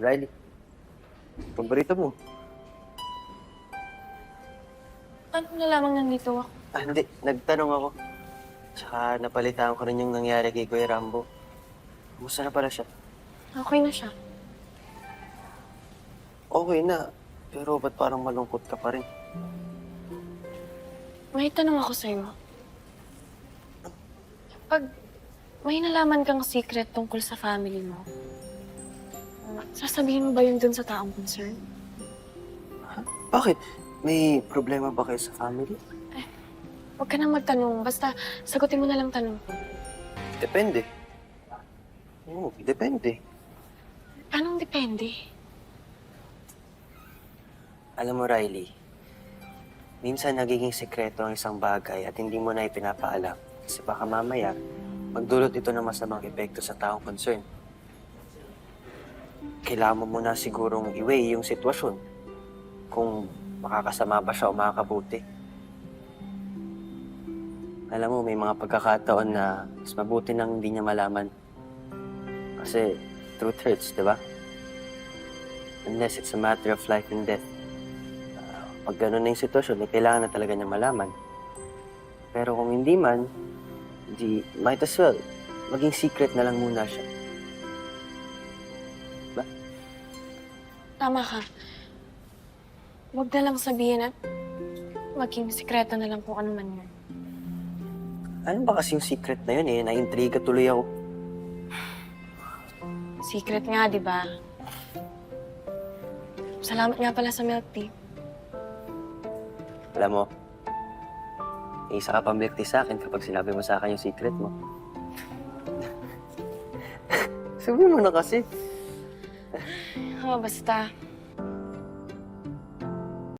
Riley, paborito mo? Ano nalaman nandito ako? Hindi. Nagtanong ako. Tsaka napalitan ko rin yung nangyari kay Kuya Rambo. Kumusta na pala siya? Okay na siya. Okay na. Pero ba't parang malungkot ka pa rin? May tanong ako sa'yo. Pag may nalaman kang secret tungkol sa family mo, sasabihin mo ba yun dun sa taong concern? Bakit? May problema ba kayo sa family? Huwag ka nang magtanong. Basta sagutin mo na lang tanong ko. Depende. Oo, depende. Anong depende? Alam mo, Riley, minsan nagiging sekreto ang isang bagay at hindi mo na ipinapaalam. Kasi baka mamaya, magdulot ito ng masamang epekto sa taong concern. Kailangan mo muna sigurong i-weigh yung sitwasyon. Kung makakasama ba siya o makakabuti. Alam mo, may mga pagkakataon na mas mabuti nang hindi niya malaman. Kasi truth hurts, di ba? Unless it's a matter of life and death. Pag gano'n na yung sitwasyon, kailangan na talaga niya malaman. Pero kung hindi man, hindi, might as well, maging secret na lang muna siya. Ba? Tama ka. Huwag na lang sabihin at maging sikreto na lang kung ano man yun. Ano ba kasi yung secret na yun eh? Na-intriga tuloy ako. Secret nga, di ba? Salamat nga pala sa milk tea. Alam mo, may isa ka pang milk tea sa akin kapag sinabi mo sa akin yung secret mo. Oh, Sabi mo na kasi. basta.